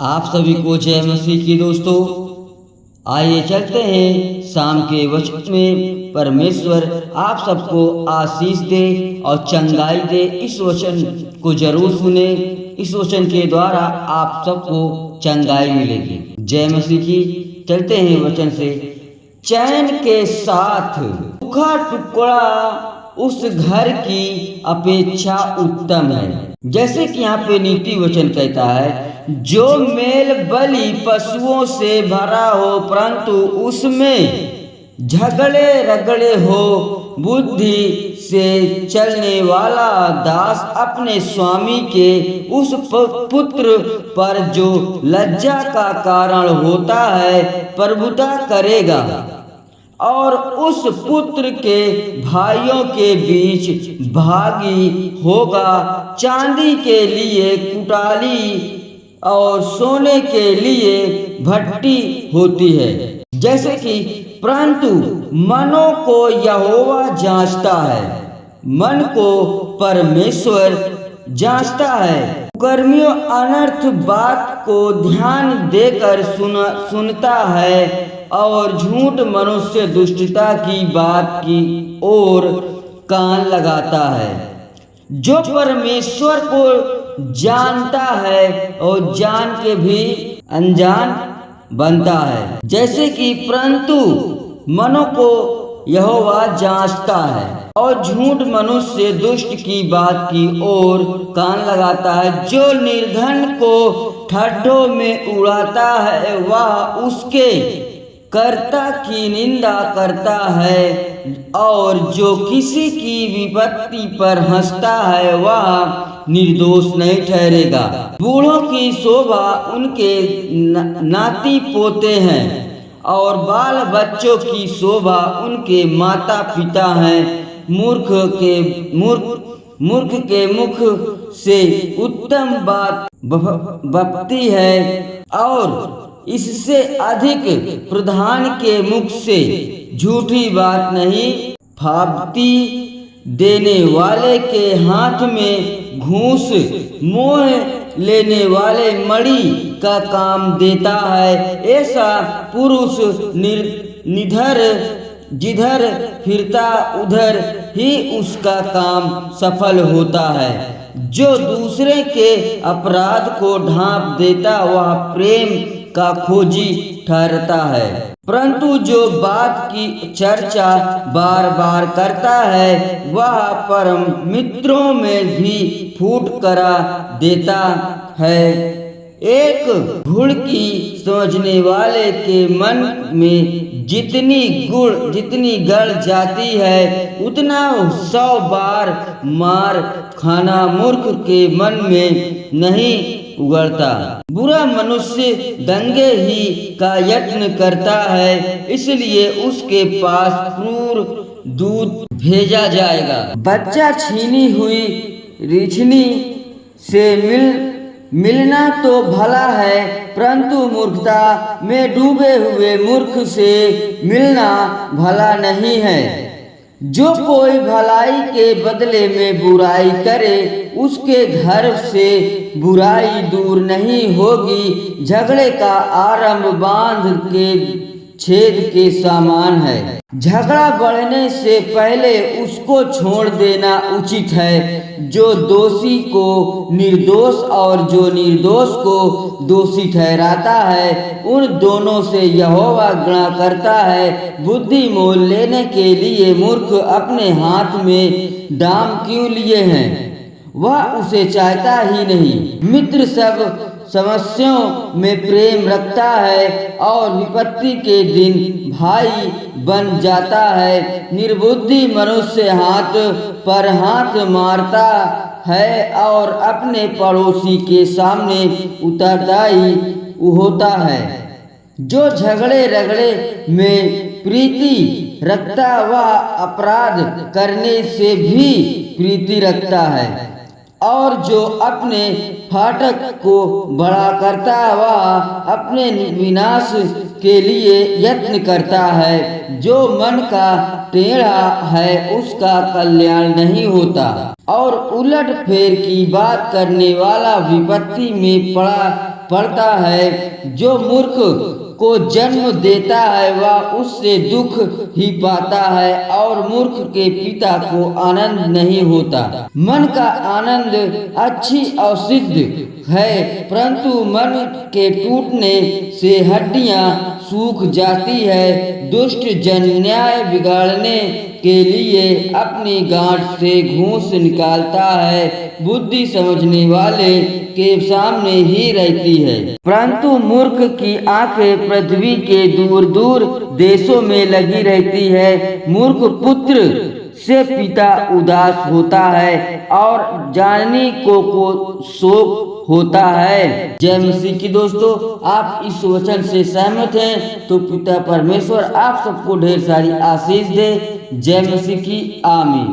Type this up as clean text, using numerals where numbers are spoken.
आप सभी को जय मसीह की दोस्तों। आइए चलते हैं शाम के वचन में। परमेश्वर आप सबको आशीष दे और चंगाई दे। इस वचन को जरूर सुने। इस वचन के द्वारा आप सबको चंगाई मिलेगी। जय मसीह की। चलते हैं वचन से। चैन के साथ सूखा टुकड़ा उस घर की अपेक्षा उत्तम है। जैसे कि यहाँ पे नीति वचन कहता है, जो मेल बलि पशुओं से भरा हो परंतु उसमें झगड़े रगड़े हो, बुद्धि से चलने वाला दास अपने स्वामी के उस पुत्र पर जो लज्जा का कारण होता है प्रभुता करेगा और उस पुत्र के भाइयों के बीच भागी होगा। चांदी के लिए कुटाली और सोने के लिए भट्टी होती है। जैसे कि परंतु मनों को यहोवा जांचता है, मन को परमेश्वर जांचता है। कर्मियों अनर्थ बात को ध्यान देकर सुनता है और झूठ मनुष्य दुष्टता की बात की ओर कान लगाता है। जो परमेश्वर को जानता है और जान के भी अनजान बनता है। जैसे कि परंतु मनों को यहोवा जांचता है और झूठ मनुष्य दुष्ट की बात की ओर कान लगाता है। जो निर्धन को ठट्ठों में उड़ाता है वह उसके कर्ता की निंदा करता है और जो किसी की विपत्ति पर हंसता है वह निर्दोष नहीं ठहरेगा। बूढ़ों की शोभा उनके नाती पोते हैं और बाल बच्चों की शोभा उनके माता पिता हैं। मूर्ख के मुख से उत्तम बात बपती है और इससे अधिक प्रधान के मुख से झूठी बात नहीं फाबती। देने वाले के हाथ में घूस मोह लेने वाले मणि का काम देता है। ऐसा पुरुष निधर जिधर फिरता उधर ही उसका काम सफल होता है। जो दूसरे के अपराध को ढांप देता वह प्रेम का खोजी ठहरता है। परंतु जो बात की चर्चा बार बार करता है वह परम मित्रों में भी फूट करा देता है। एक घुड़की समझने वाले के मन में जितनी गड़ जाती है उतना 100 बार मार खाना मूर्ख के मन में नहीं उगड़ता। बुरा मनुष्य दंगे ही का यत्न करता है, इसलिए उसके पास क्रूर दूध भेजा जाएगा। बच्चा छीनी हुई रिछनी से मिलना तो भला है, परंतु मूर्खता में डूबे हुए मूर्ख से मिलना भला नहीं है। जो कोई भलाई के बदले में बुराई करे उसके घर से बुराई दूर नहीं होगी। झगड़े का आरंभ बांध के छेद के समान है। झगड़ा बढ़ने से पहले उसको छोड़ देना उचित है। जो दोषी को निर्दोष और जो निर्दोष को दोषी ठहराता है उन दोनों से यहोवा घृणा करता है। बुद्धि मोल लेने के लिए मूर्ख अपने हाथ में दाम क्यों लिए हैं, वह उसे चाहता ही नहीं। मित्र सब समस्याओं में प्रेम रखता है और विपत्ति के दिन भाई बन जाता है। निर्बुद्धि मनुष्य हाथ पर हाथ मारता है और अपने पड़ोसी के सामने उत्तरदायी होता है। जो झगड़े रगड़े में प्रीति रखता वह अपराध करने से भी प्रीति रखता है और जो अपने फाटक को बड़ा करता वह अपने विनाश के लिए यत्न करता है। जो मन का टेढ़ा है उसका कल्याण नहीं होता और उलट फेर की बात करने वाला विपत्ति में पड़ता है। जो मूर्ख को जन्म देता है वह उससे दुख ही पाता है और मूर्ख के पिता को आनंद नहीं होता। मन का आनंद अच्छी और सिद्ध है, परंतु मन के टूटने से हड्डियां सूख जाती है। दुष्ट जन न्याय बिगाड़ने के लिए अपनी गांठ से घूंस निकालता है, बुद्धि समझने वाले के सामने ही रहती है, परंतु मूर्ख की आंखें पृथ्वी के दूर दूर देशों में लगी रहती है। मूर्ख पुत्र से पिता उदास होता है और जाननी को शोक होता है। जय मसीह की दोस्तों, आप इस वचन से सहमत हैं तो पिता परमेश्वर आप सबको ढेर सारी आशीष दे। जय मसीह की, आमीन।